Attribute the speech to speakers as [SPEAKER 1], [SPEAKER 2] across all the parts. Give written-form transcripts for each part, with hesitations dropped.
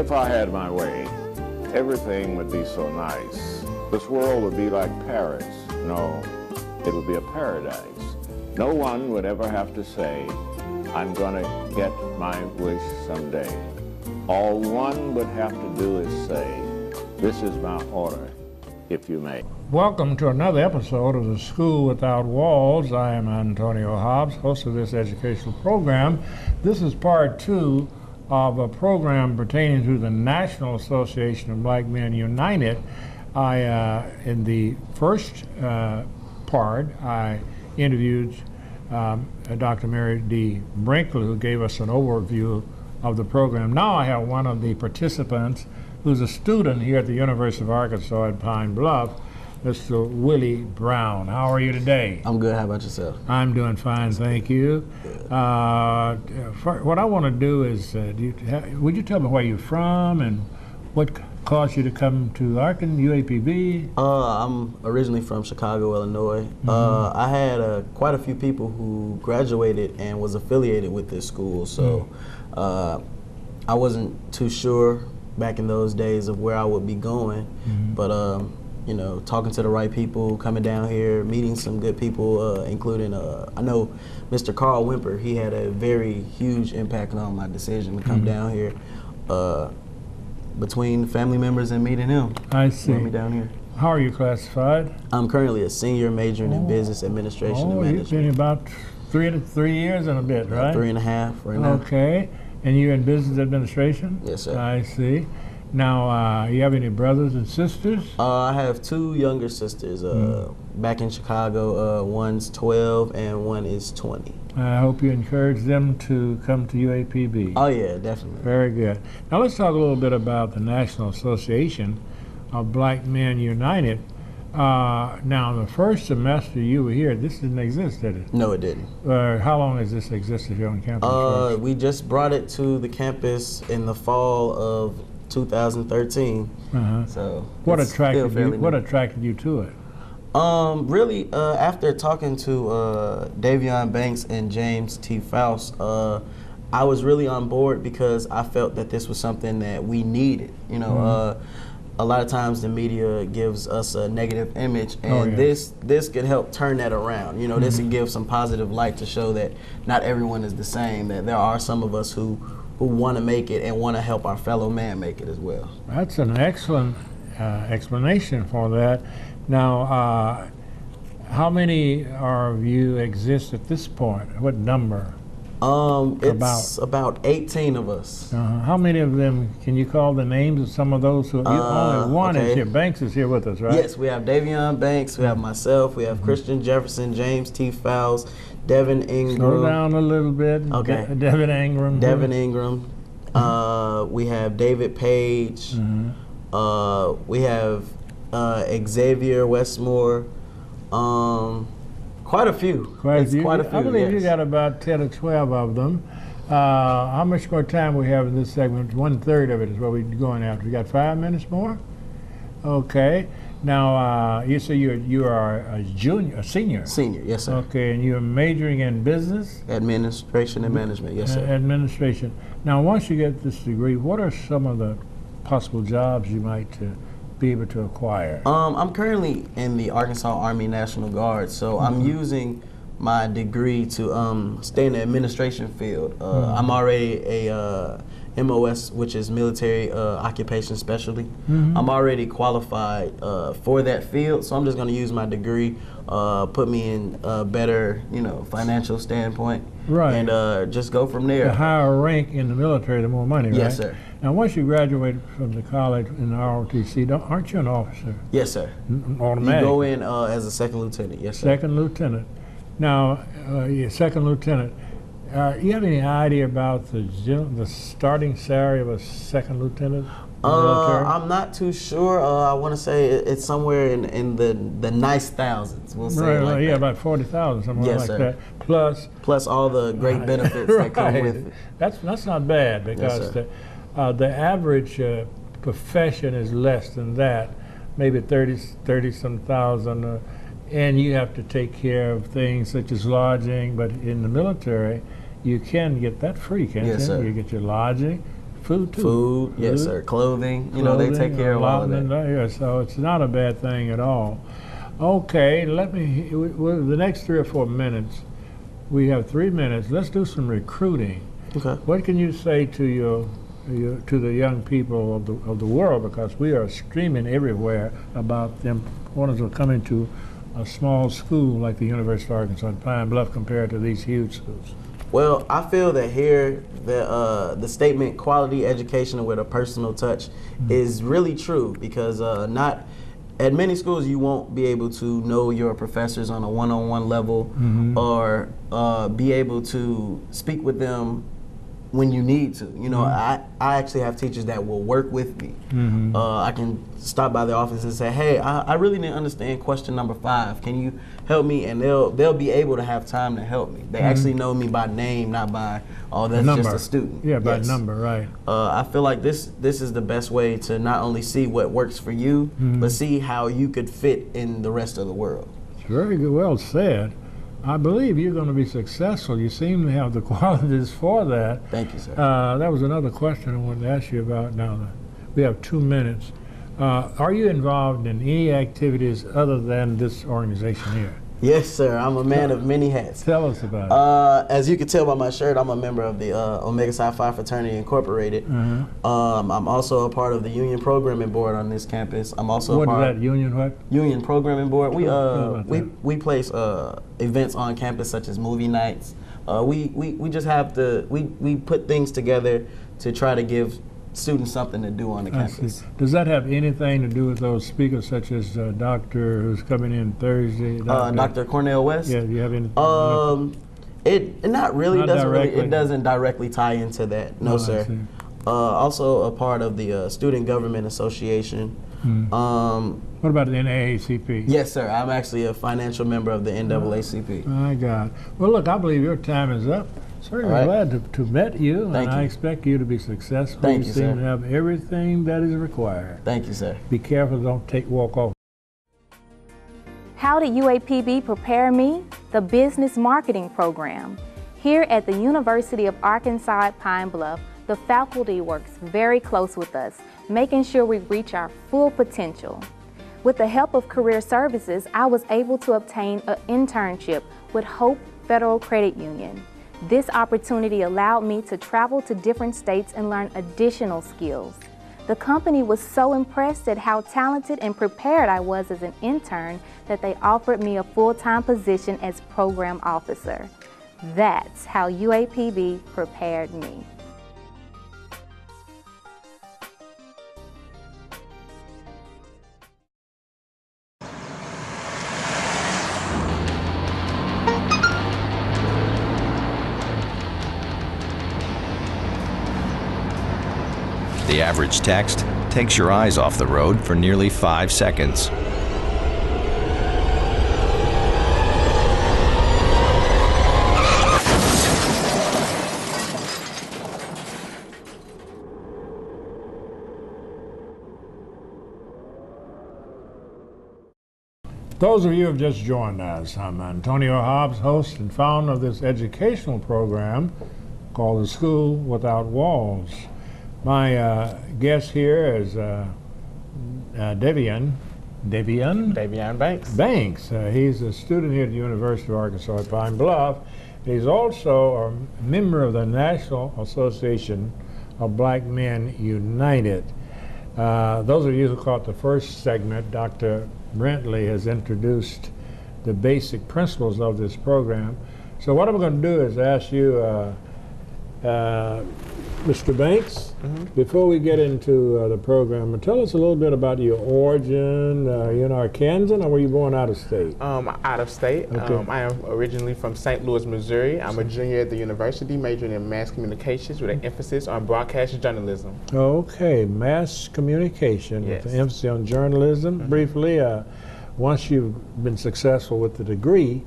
[SPEAKER 1] If I had my way, everything would be so nice. This world would be like Paris. No, it would be a paradise. No one would ever have to say, I'm gonna get my wish someday. All one would have to do is say, this is my order, if you may.
[SPEAKER 2] Welcome to another episode of The School Without Walls. I am Antonio Hobbs, host of this educational program. This is part 2 of a program pertaining to the National Association of Black Men United. In the first part, I interviewed Dr. Mary D. Brinkley, who gave us an overview of the program. Now I have one of the participants who's a student here at the University of Arkansas at Pine Bluff, Mr. Willie Brown. How are you today?
[SPEAKER 3] I'm good. How about yourself?
[SPEAKER 2] I'm doing fine, thank you. What I want to do is, would you tell me where you're from and what caused you to come to Arkansas, UAPB?
[SPEAKER 3] I'm originally from Chicago, Illinois. I had quite a few people who graduated and was affiliated with this school, so I wasn't too sure back in those days of where I would be going, but you know, talking to the right people, coming down here, meeting some good people, including, I know Mr. Carl Wimper. He had a very huge impact on my decision to come down here. Between family members and meeting him.
[SPEAKER 2] I see.
[SPEAKER 3] Brought me down here.
[SPEAKER 2] How are you classified?
[SPEAKER 3] I'm currently a senior majoring in business administration and management.
[SPEAKER 2] You've been about 3 years and a bit, right?
[SPEAKER 3] 3.5 right now.
[SPEAKER 2] Okay. And you're in business administration?
[SPEAKER 3] Yes, sir.
[SPEAKER 2] I see. Now, you have any brothers and sisters?
[SPEAKER 3] I have 2 younger sisters back in Chicago. One's 12 and one is 20.
[SPEAKER 2] I hope you encourage them to come to UAPB.
[SPEAKER 3] Oh, yeah, definitely.
[SPEAKER 2] Very good. Now, let's talk a little bit about the National Association of Black Men United. Now, the first semester you were here, this didn't exist, did it?
[SPEAKER 3] No, it didn't.
[SPEAKER 2] How long has this existed here on campus?
[SPEAKER 3] We just brought it to the campus in the fall of 2013. So
[SPEAKER 2] what attracted you to it?
[SPEAKER 3] Really, after talking to Davion Banks and James T. Faust, I was really on board because I felt that this was something that we needed. You know, a lot of times the media gives us a negative image, and this could help turn that around. You know, this could give some positive light to show that not everyone is the same, that there are some of us who want to make it and want to help our fellow man make it as well. That's
[SPEAKER 2] an excellent explanation for that. Now, how many of you exist at this point? What number?
[SPEAKER 3] It's about 18 of us.
[SPEAKER 2] How many of them, can you call the names of some of those who, only one is here, Banks is here with us, right?
[SPEAKER 3] Yes, we have Davion Banks, we have myself, we have Christian Jefferson, James T. Faust, Devin Ingram.
[SPEAKER 2] Slow down a little bit.
[SPEAKER 3] Okay.
[SPEAKER 2] Devin Ingram.
[SPEAKER 3] Devin Ingram. We have David Page. We have Xavier Westmore. Quite a few. Quite a few.
[SPEAKER 2] I believe you got about 10 or 12 of them. How much more time we have in this segment? 1/3 of it is what we're going after. We got 5 minutes more? Okay. Now, you say you are a senior?
[SPEAKER 3] Senior, yes, sir.
[SPEAKER 2] Okay, and you're majoring in business?
[SPEAKER 3] Administration and management, yes, sir.
[SPEAKER 2] Administration. Now, once you get this degree, what are some of the possible jobs you might be able to acquire?
[SPEAKER 3] I'm currently in the Arkansas Army National Guard, so I'm using my degree to stay in the administration field. I'm already a MOS, which is Military Occupation Specialty. I'm already qualified for that field, so I'm just going to use my degree, put me in a better, financial standpoint,
[SPEAKER 2] right,
[SPEAKER 3] and just go from there.
[SPEAKER 2] The higher rank in the military, the more money, right?
[SPEAKER 3] Yes, sir.
[SPEAKER 2] Now, once you graduate from the college in the ROTC, aren't you an officer?
[SPEAKER 3] Yes, sir.
[SPEAKER 2] Automatic.
[SPEAKER 3] You go in as a second lieutenant, yes, sir.
[SPEAKER 2] Second lieutenant. Now, second lieutenant, you have any idea about the starting salary of a second lieutenant?
[SPEAKER 3] I'm not too sure. I want to say it's somewhere in the nice thousands. We'll say
[SPEAKER 2] right,
[SPEAKER 3] like that.
[SPEAKER 2] Yeah, about 40,000, something like that.
[SPEAKER 3] Plus all the great benefits that come with it.
[SPEAKER 2] That's not bad because the average profession is less than that, maybe 30 some thousand, and you have to take care of things such as lodging. But in the military, you can get that free, can't you?
[SPEAKER 3] Yes, sir.
[SPEAKER 2] You get your lodging, food too.
[SPEAKER 3] Food, yes, sir. Clothing, you know, they take care of all of that.
[SPEAKER 2] Yeah, so it's not a bad thing at all. Okay, the next 3 or 4 minutes, we have 3 minutes. Let's do some recruiting.
[SPEAKER 3] Okay.
[SPEAKER 2] What can you say to to the young people of the world, because we are streaming everywhere about them wanting to come into a small school like the University of Arkansas at Pine Bluff compared to these huge schools?
[SPEAKER 3] Well, I feel that here the statement quality education with a personal touch is really true, because not at many schools you won't be able to know your professors on a one-on-one level or be able to speak with them when you need to. You know, I actually have teachers that will work with me. I can stop by the office and say, hey, I really didn't understand question number 5. Can you help me? And they'll be able to have time to help me. They actually know me by name, not by, oh, that's just a student.
[SPEAKER 2] Yeah, by number, right.
[SPEAKER 3] I feel like this is the best way to not only see what works for you, but see how you could fit in the rest of the world.
[SPEAKER 2] It's very good, well said. I believe you're going to be successful. You seem to have the qualities for that.
[SPEAKER 3] Thank you, sir.
[SPEAKER 2] That was another question I wanted to ask you about now. We have 2 minutes. Are you involved in any activities other than this organization here?
[SPEAKER 3] Yes, sir. I'm a man of many hats.
[SPEAKER 2] Tell us about it.
[SPEAKER 3] As you can tell by my shirt, I'm a member of the Omega Psi Phi Fraternity Incorporated. I'm also a part of the Union Programming Board on this campus. I'm also
[SPEAKER 2] What
[SPEAKER 3] a part
[SPEAKER 2] is that, Union what?
[SPEAKER 3] Union Programming Board. We place events on campus such as movie nights. We just have to we put things together to try to give students something to do on the campus.
[SPEAKER 2] Does that have anything to do with those speakers such as Doctor who's coming in Thursday?
[SPEAKER 3] Dr. Cornell West?
[SPEAKER 2] Yeah, do you have any?
[SPEAKER 3] It not really
[SPEAKER 2] Not
[SPEAKER 3] doesn't
[SPEAKER 2] directly.
[SPEAKER 3] really, it doesn't directly tie into that. No, sir. Also a part of the Student Government Association.
[SPEAKER 2] What about the NAACP?
[SPEAKER 3] Yes, sir. I'm actually a financial member of the NAACP.
[SPEAKER 2] My God. Well, look, I believe your time is up. Certainly glad to meet you, and I expect you to be successful.
[SPEAKER 3] Thank you,
[SPEAKER 2] you seem
[SPEAKER 3] sir.
[SPEAKER 2] to have everything that is required.
[SPEAKER 3] Thank you, sir.
[SPEAKER 2] Be careful, don't walk off.
[SPEAKER 4] How did UAPB prepare me? The Business Marketing Program. Here at the University of Arkansas at Pine Bluff, the faculty works very close with us, making sure we reach our full potential. With the help of Career Services, I was able to obtain an internship with Hope Federal Credit Union. This opportunity allowed me to travel to different states and learn additional skills. The company was so impressed at how talented and prepared I was as an intern that they offered me a full-time position as program officer. That's how UAPB prepared me.
[SPEAKER 5] The average text takes your eyes off the road for nearly 5 seconds.
[SPEAKER 2] Those of you who have just joined us, I'm Antonio Hobbs, host and founder of this educational program called The School Without Walls. My guest here is Davion
[SPEAKER 6] Banks.
[SPEAKER 2] He's a student here at the University of Arkansas at Pine Bluff. He's also a member of the National Association of Black Men United. Those of you who caught the first segment, Dr. Brentley has introduced the basic principles of this program. So what I'm going to do is ask you, Mr. Banks, before we get into the program, tell us a little bit about your origin. You know, Arkansan, or were you born out of state?
[SPEAKER 6] Out of state.
[SPEAKER 2] Okay.
[SPEAKER 6] I am originally from St. Louis, Missouri. I'm a junior at the university, majoring in mass communications with an emphasis on broadcast journalism.
[SPEAKER 2] Okay, mass communication with an emphasis on journalism. Briefly, once you've been successful with the degree,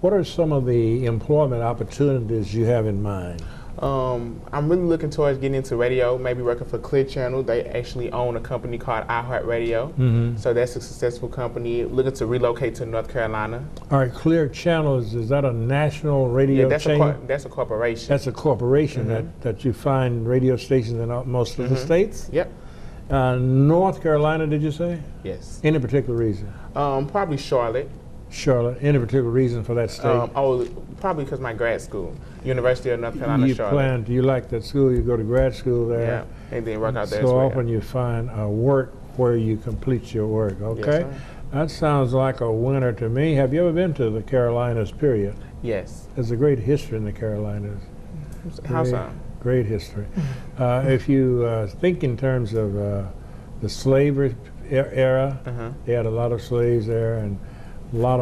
[SPEAKER 2] what are some of the employment opportunities you have in mind?
[SPEAKER 6] I'm really looking towards getting into radio, maybe working for Clear Channel. They actually own a company called iHeartRadio. So that's a successful company. Looking to relocate to North Carolina.
[SPEAKER 2] All right, Clear Channel, is that a national radio chain?
[SPEAKER 6] That's a corporation.
[SPEAKER 2] That's a corporation that you find radio stations in most of the states?
[SPEAKER 6] Yep.
[SPEAKER 2] North Carolina, did you say?
[SPEAKER 6] Yes.
[SPEAKER 2] Any particular reason?
[SPEAKER 6] Probably Charlotte.
[SPEAKER 2] Charlotte. Any particular reason for that state?
[SPEAKER 6] Probably because my grad school, University of North Carolina, Charlotte.
[SPEAKER 2] Do you like that school? You go to grad school there?
[SPEAKER 6] Yeah, and then work out there as
[SPEAKER 2] well.
[SPEAKER 6] well.
[SPEAKER 2] So often you find work where you complete your work, okay?
[SPEAKER 6] Yes,
[SPEAKER 2] that sounds like a winner to me. Have you ever been to the Carolinas, period?
[SPEAKER 6] Yes.
[SPEAKER 2] There's a great history in the Carolinas.
[SPEAKER 6] How so?
[SPEAKER 2] Great history. If you think in terms of the slavery era, they had a lot of slaves there, and a lot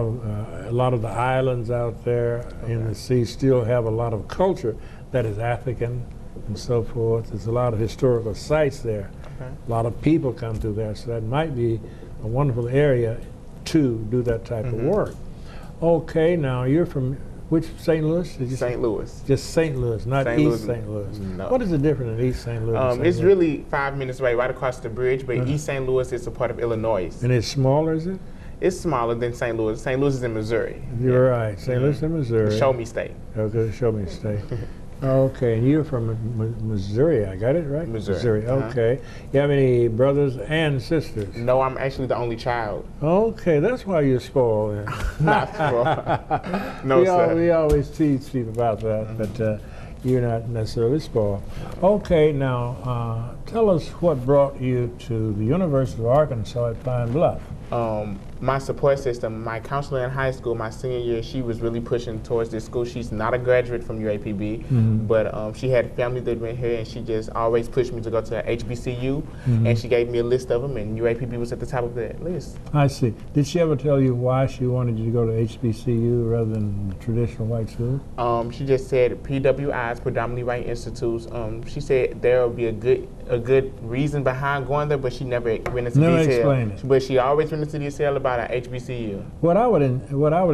[SPEAKER 2] of the islands out there in the sea still have a lot of culture that is African and so forth. There's a lot of historical sites there. A lot of people come through there, so that might be a wonderful area to do that type of work. Okay, now you're from which St. Louis? Did you
[SPEAKER 6] St. Louis.
[SPEAKER 2] Just St. Louis, not
[SPEAKER 6] St.
[SPEAKER 2] East
[SPEAKER 6] Louis.
[SPEAKER 2] St. Louis.
[SPEAKER 6] No.
[SPEAKER 2] What is the difference in East St. Louis and St.
[SPEAKER 6] It's
[SPEAKER 2] Louis?
[SPEAKER 6] really 5 minutes away, right across the bridge, but East St. Louis is a part of Illinois.
[SPEAKER 2] And it's smaller, is it?
[SPEAKER 6] It's smaller than St. Louis. St. Louis is in Missouri.
[SPEAKER 2] You're right. St. Louis in Missouri.
[SPEAKER 6] The Show Me State.
[SPEAKER 2] Okay, Show Me State. Okay, and you're from Missouri, I got it right?
[SPEAKER 6] Missouri.
[SPEAKER 2] Okay. You have any brothers and sisters?
[SPEAKER 6] No, I'm actually the only child.
[SPEAKER 2] Okay, that's why you're spoiled. Then.
[SPEAKER 6] Not spoiled. No, sir.
[SPEAKER 2] We always tease people about that, but you're not necessarily spoiled. Okay, now tell us what brought you to the University of Arkansas at Pine Bluff.
[SPEAKER 6] My support system, my counselor in high school, my senior year, she was really pushing towards this school. She's not a graduate from UAPB, but she had family that went here, and she just always pushed me to go to HBCU, and she gave me a list of them, and UAPB was at the top of that list.
[SPEAKER 2] I see. Did she ever tell you why she wanted you to go to HBCU rather than the traditional white school?
[SPEAKER 6] She just said PWIs, predominantly white institutes. She said there would be a good reason behind going there, but she never went into detail.
[SPEAKER 2] Explained it.
[SPEAKER 6] But she always went into detail about our HBCU.
[SPEAKER 2] What I would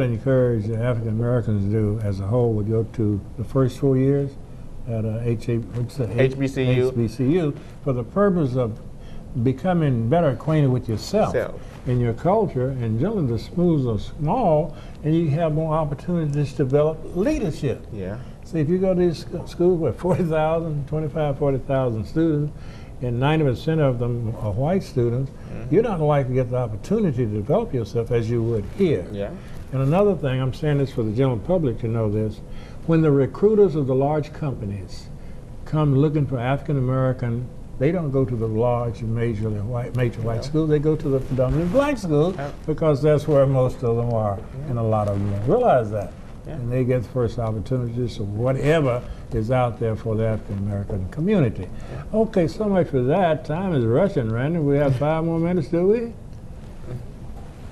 [SPEAKER 2] encourage African Americans to do as a whole would go to the first 4 years at HBCU for the purpose of becoming better acquainted with yourself and your culture, and generally the schools are small and you have more opportunities to develop leadership.
[SPEAKER 6] Yeah.
[SPEAKER 2] See, if you go to these schools with 40,000 students, and 90% of them are white students, you're not likely to get the opportunity to develop yourself as you would here.
[SPEAKER 6] Yeah.
[SPEAKER 2] And another thing, I'm saying this for the general public to know this, when the recruiters of the large companies come looking for African American, they don't go to the large major white schools, they go to the predominantly black schools because that's where most of them are, and a lot of them realize that. And they get the first opportunities, so whatever is out there for the African American community. Okay, so much for that. Time is rushing, Randy. We have 5 more minutes, do we?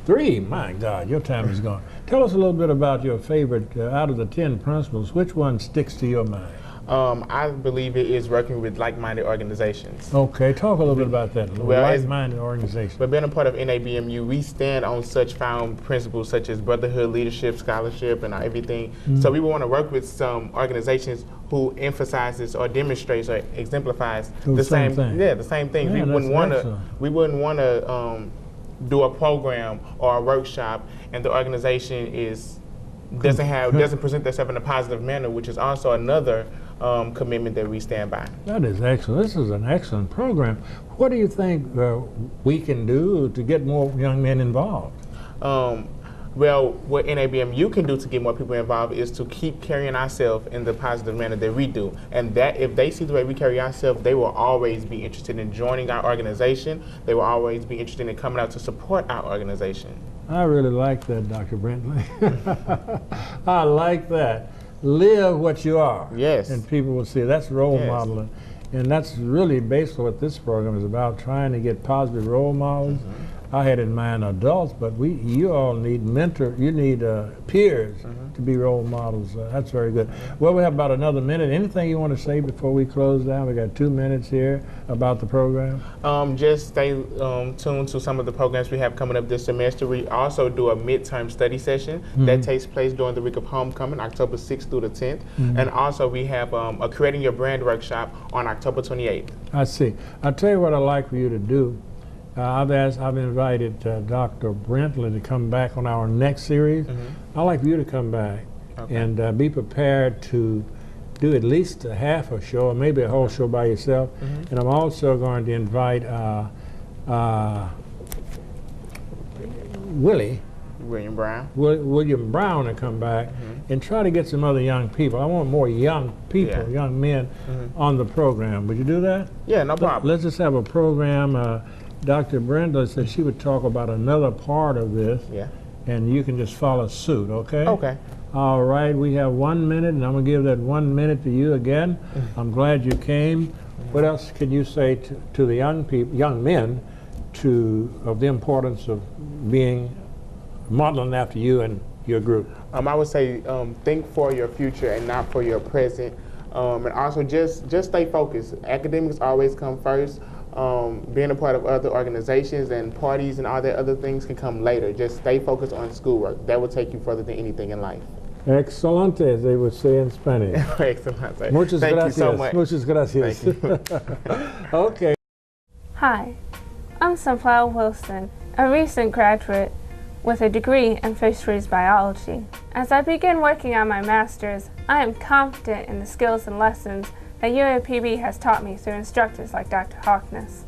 [SPEAKER 2] 3, my God, your time is gone. Tell us a little bit about your favorite, out of the 10 principles, which one sticks to your mind?
[SPEAKER 6] I believe it is working with like-minded organizations.
[SPEAKER 2] Okay, talk a little bit about that. Like-minded organizations.
[SPEAKER 6] But being a part of NABMU, we stand on such found principles such as brotherhood, leadership, scholarship, and everything. So we want to work with some organizations who emphasizes or demonstrates or exemplifies the same thing. Yeah, the same thing.
[SPEAKER 2] Yeah,
[SPEAKER 6] we wouldn't want to do a program or a workshop, and the organization doesn't present themselves in a positive manner, which is also another commitment that we stand by.
[SPEAKER 2] That is excellent. This is an excellent program. What do you think we can do to get more young men involved?
[SPEAKER 6] Well, what NABMU can do to get more people involved is to keep carrying ourselves in the positive manner that we do. And that if they see the way we carry ourselves, they will always be interested in joining our organization. They will always be interested in coming out to support our organization.
[SPEAKER 2] I really like that, Dr. Brentley. I like that. Live what you are.
[SPEAKER 6] Yes.
[SPEAKER 2] And people will see. That's role modeling. And that's really basically what this program is about, trying to get positive role models. I had in mind adults, but you all need peers to be role models. That's very good. Well, we have about another minute. Anything you want to say before we close down? We got 2 minutes here about the program.
[SPEAKER 6] Just stay tuned to some of the programs we have coming up this semester. We also do a midterm study session that takes place during the week of homecoming, October 6th through the 10th. And also we have a Creating Your Brand workshop on October 28th.
[SPEAKER 2] I see. I'll tell you what I'd like for you to do. I've invited Dr. Brentley to come back on our next series. I'd like for you to come back and be prepared to do at least a half a show or maybe a whole show by yourself. And I'm also going to invite
[SPEAKER 6] William Brown.
[SPEAKER 2] William Brown to come back and try to get some other young people. I want more young people, young men on the program. Would you do that?
[SPEAKER 6] Yeah, no problem.
[SPEAKER 2] Let's just have a program. Dr. Brenda said she would talk about another part of this, and you can just follow suit, okay?
[SPEAKER 6] Okay.
[SPEAKER 2] All right, we have 1 minute, and I'm going to give that 1 minute to you again. I'm glad you came. What else can you say to the young men, of the importance of being modeling after you and your group?
[SPEAKER 6] I would say think for your future and not for your present, and also just stay focused. Academics always come first. Being a part of other organizations and parties and all that other things can come later. Just stay focused on schoolwork. That will take you further than anything in life.
[SPEAKER 2] Excelente, as they would say in Spanish.
[SPEAKER 6] Excelente.
[SPEAKER 2] Muchas
[SPEAKER 6] Thank
[SPEAKER 2] gracias.
[SPEAKER 6] you so much.
[SPEAKER 2] Muchas gracias.
[SPEAKER 6] Thank you.
[SPEAKER 2] Okay.
[SPEAKER 7] Hi, I'm Sunflower Wilson, a recent graduate with a degree in fisheries biology. As I begin working on my master's, I am confident in the skills and lessons that UAPB has taught me through instructors like Dr. Hawkness.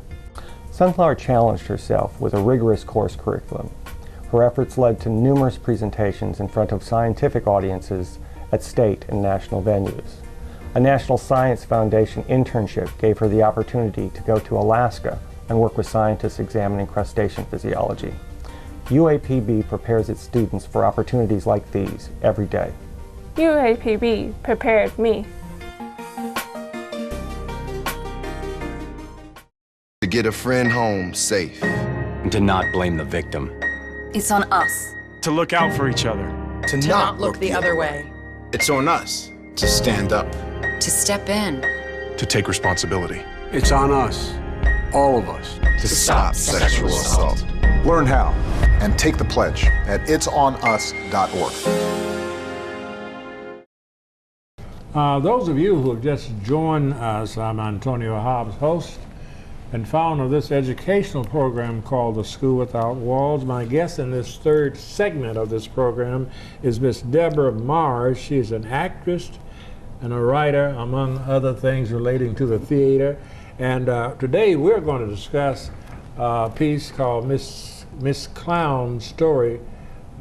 [SPEAKER 8] Sunflower challenged herself with a rigorous course curriculum. Her efforts led to numerous presentations in front of scientific audiences at state and national venues. A National Science Foundation internship gave her the opportunity to go to Alaska and work with scientists examining crustacean physiology. UAPB prepares its students for opportunities like these every day.
[SPEAKER 7] UAPB prepared me.
[SPEAKER 9] To get a friend home safe.
[SPEAKER 5] And to not blame the victim.
[SPEAKER 10] It's on us.
[SPEAKER 11] To look out for each other.
[SPEAKER 9] To
[SPEAKER 10] not look the other way.
[SPEAKER 9] It's on us to stand up.
[SPEAKER 10] To step in.
[SPEAKER 11] To take responsibility. It's on us, all of us,
[SPEAKER 9] to stop sexual assault.
[SPEAKER 12] Learn how and take the pledge at itsonus.org.
[SPEAKER 2] Those of you who have just joined us, I'm Antonio Hobbs, host and founder of this educational program called The School Without Walls. My guest in this third segment of this program is Miss Debra Morris. She's an actress and a writer, among other things relating to the theater. And today we're going to discuss a piece called Miss Clown's Story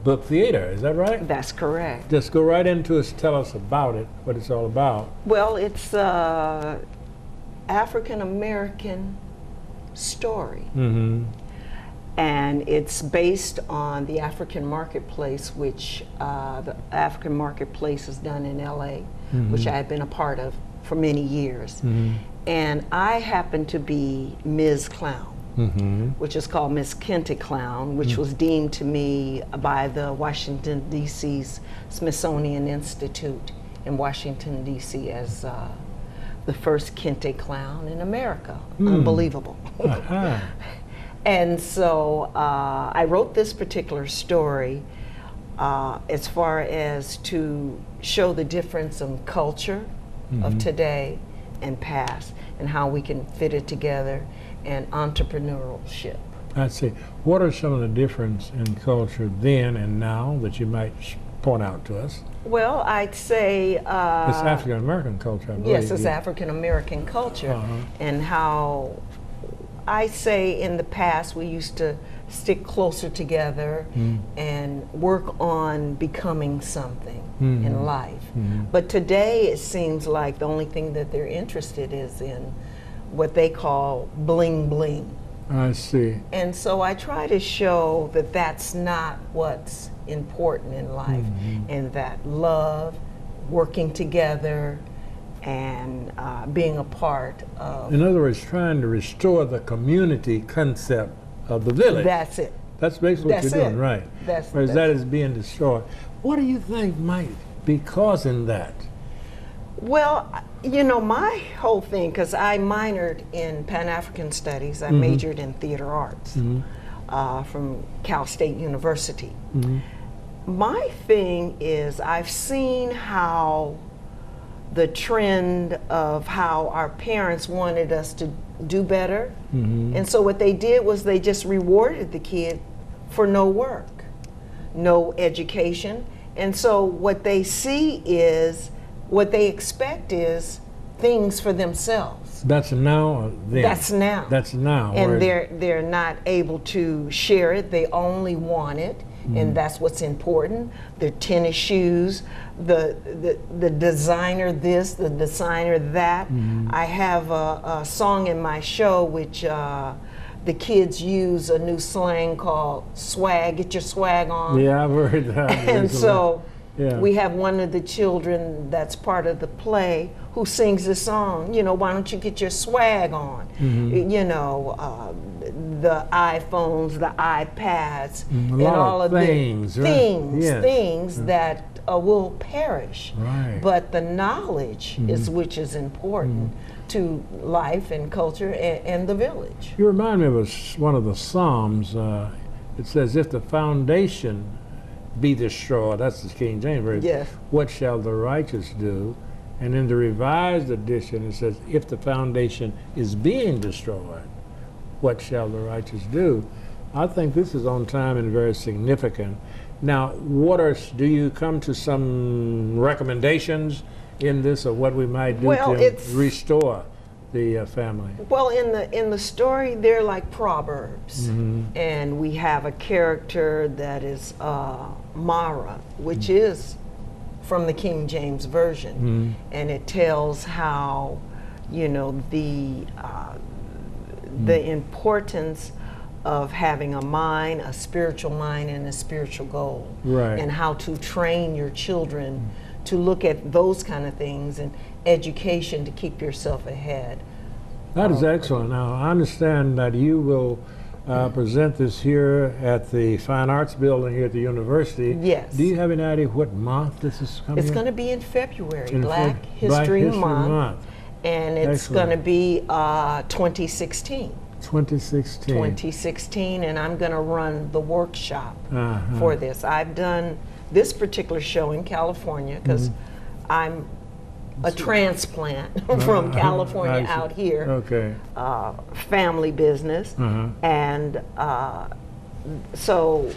[SPEAKER 2] Book Theater. Is that right?
[SPEAKER 13] That's correct.
[SPEAKER 2] Just go right into it. Tell us about it, what it's all about.
[SPEAKER 13] Well, it's African-American story. And it's based on the African marketplace, which the African marketplace is done in LA, which I have been a part of for many years. And I happen to be Ms. Clown, which is called Miss Kente Clown, which was deemed to me by the Washington, D.C.'s Smithsonian Institute in Washington, D.C. as the first Kente Clown in America. Unbelievable. And so I wrote this particular story as far as to show the difference in culture of today and past and how we can fit it together and entrepreneurship.
[SPEAKER 2] I see. What are some of the difference in culture then and now that you might point out to us?
[SPEAKER 13] Well, I'd say it's
[SPEAKER 2] African American culture, I believe.
[SPEAKER 13] Yes, it's African American culture, and how I say in the past we used to stick closer together and work on becoming something in life. But today it seems like the only thing that they're interested is in what they call bling bling.
[SPEAKER 2] I see.
[SPEAKER 13] And so I try to show that that's not what's important in life, and that love, working together, and being a part of.
[SPEAKER 2] In other words, trying to restore the community concept of the village.
[SPEAKER 13] That's it.
[SPEAKER 2] That's basically what you're doing, right? Whereas that is being destroyed. What do you think might be causing that?
[SPEAKER 13] Well, you know, my whole thing, because I minored in Pan-African Studies, I majored in theater arts from Cal State University. My thing is I've seen how the trend of how our parents wanted us to do better. And so what they did was they just rewarded the kid for no work, no education. And so what they see is, what they expect is things for themselves.
[SPEAKER 2] That's now or then?
[SPEAKER 13] That's now.
[SPEAKER 2] That's now.
[SPEAKER 13] And they're not able to share it. They only want it. And that's what's important. Their tennis shoes, the designer this, the designer that. I have a song in my show which the kids use a new slang called swag, get your swag on.
[SPEAKER 2] Yeah, I've heard that.
[SPEAKER 13] And so we have one of the children that's part of the play who sings this song, you know, why don't you get your swag on? You know, the iPhones, the iPads, and all of
[SPEAKER 2] things,
[SPEAKER 13] the things that will perish.
[SPEAKER 2] Right.
[SPEAKER 13] But the knowledge is which is important to life and culture and the village.
[SPEAKER 2] You remind me of one of the Psalms. It says, if the foundation be destroyed, that's the King James Version,
[SPEAKER 13] yes,
[SPEAKER 2] what shall the righteous do? And in the Revised Edition, it says, if the foundation is being destroyed, what shall the righteous do? I think this is on time and very significant. Now, do you come to some recommendations in this of what we might do to restore the family?
[SPEAKER 13] Well, in the story, they're like proverbs, and we have a character that is Mara, which is from the King James Version, and it tells how, you know, the importance of having a mind, a spiritual mind, and a spiritual goal, and how to train your children to look at those kind of things, and education to keep yourself ahead.
[SPEAKER 2] That is excellent. Now, I understand that you will present this here at the Fine Arts Building here at the university.
[SPEAKER 13] Yes.
[SPEAKER 2] Do you have any idea what month this is coming?
[SPEAKER 13] It's going to be in February, Black History Month. And it's going to be 2016.
[SPEAKER 2] 2016.
[SPEAKER 13] 2016, and I'm going to run the workshop for this. I've done this particular show in California because I'm a transplant from California out here.
[SPEAKER 2] Okay.
[SPEAKER 13] Family business, and so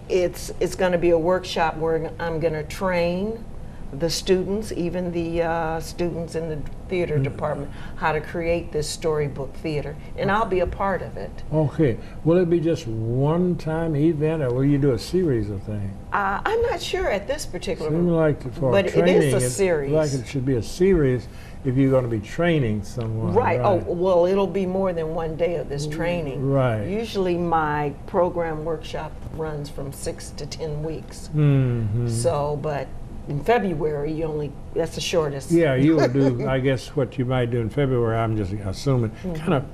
[SPEAKER 13] it's going to be a workshop where I'm going to train the students, even the students in the theater department, how to create this storybook theater, and I'll be a part of it.
[SPEAKER 2] Okay. Will it be just one-time event, or will you do a series of things?
[SPEAKER 13] I'm not sure at this particular
[SPEAKER 2] moment. Seems like for
[SPEAKER 13] but
[SPEAKER 2] training,
[SPEAKER 13] it is a series.
[SPEAKER 2] Like it should be a series if you're going to be training someone.
[SPEAKER 13] Right. Oh, well, it'll be more than one day of this training.
[SPEAKER 2] Right.
[SPEAKER 13] Usually my program workshop runs from 6 to 10 weeks. So, but in February, that's the shortest.
[SPEAKER 2] Yeah, you will do, I guess, what you might do in February, I'm just assuming, kind of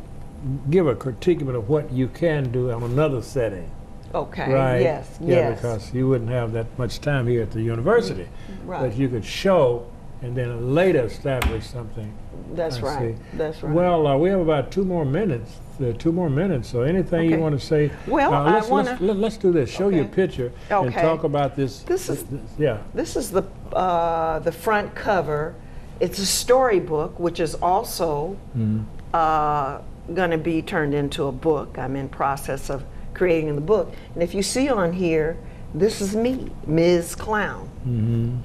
[SPEAKER 2] give a critique of what you can do on another setting.
[SPEAKER 13] Okay,
[SPEAKER 2] right?
[SPEAKER 13] Yes,
[SPEAKER 2] yeah, because you wouldn't have that much time here at the university.
[SPEAKER 13] Right.
[SPEAKER 2] But you could show and then later establish something.
[SPEAKER 13] That's right. That's right.
[SPEAKER 2] Well, we have about 2 more minutes. So anything you want to say?
[SPEAKER 13] Well,
[SPEAKER 2] let's do this. Show your picture and talk about this.
[SPEAKER 13] This is the front cover. It's a storybook, which is also going to be turned into a book. I'm in process of creating the book. And if you see on here, this is me, Ms. Clown.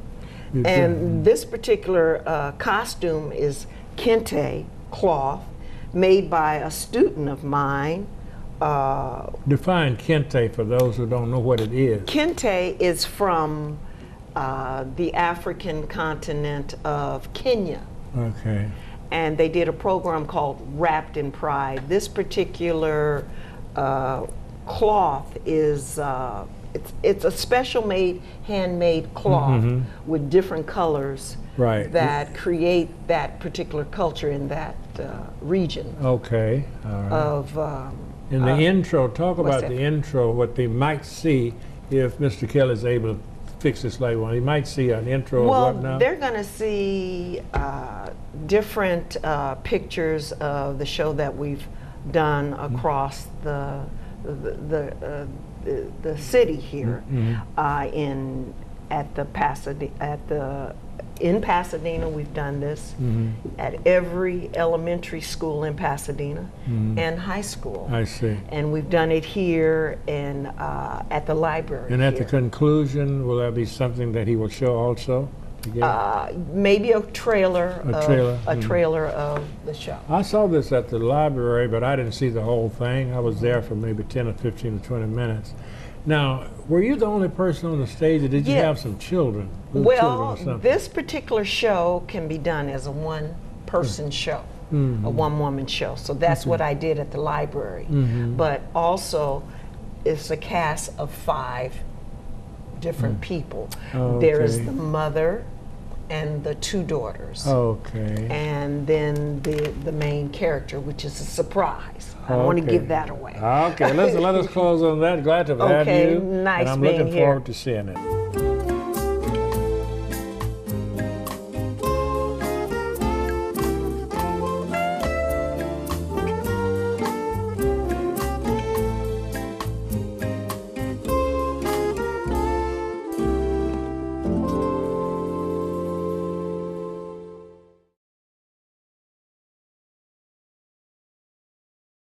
[SPEAKER 13] And this particular costume is kente cloth, made by a student of mine.
[SPEAKER 2] Define kente for those who don't know what it is.
[SPEAKER 13] Kente is from the African continent of Kenya.
[SPEAKER 2] Okay.
[SPEAKER 13] And they did a program called Wrapped in Pride. This particular cloth is it's a special made, handmade cloth with different colors that create that particular culture in that region.
[SPEAKER 2] Okay. All right.
[SPEAKER 13] Of
[SPEAKER 2] In the intro, talk
[SPEAKER 13] what's
[SPEAKER 2] about
[SPEAKER 13] that?
[SPEAKER 2] the intro, what they might see if Mr. Kelly is able to fix this later on. He might see an intro
[SPEAKER 13] Well,
[SPEAKER 2] of what now?
[SPEAKER 13] they're going to see different pictures of the show that we've done across the city here in Pasadena. We've done this at every elementary school in Pasadena and high school.
[SPEAKER 2] I see.
[SPEAKER 13] And we've done it here and at the library.
[SPEAKER 2] And at
[SPEAKER 13] here.
[SPEAKER 2] the conclusion, will there be something that he will show also?
[SPEAKER 13] Maybe a trailer.
[SPEAKER 2] A
[SPEAKER 13] trailer of the show.
[SPEAKER 2] I saw this at the library, but I didn't see the whole thing. I was there for maybe 10 or 15 or 20 minutes. Now, were you the only person on the stage, or did you have some children?
[SPEAKER 13] Well, this particular show can be done as a one-person show, a one-woman show. So that's what I did at the library. But also, it's a cast of 5 different people. There is the mother and the 2 daughters.
[SPEAKER 2] Okay.
[SPEAKER 13] And then the main character, which is a surprise. I don't want to give that away.
[SPEAKER 2] Okay, let us close on that. Glad to have you.
[SPEAKER 13] Nice
[SPEAKER 2] and I'm
[SPEAKER 13] being
[SPEAKER 2] looking
[SPEAKER 13] here.
[SPEAKER 2] forward to seeing it.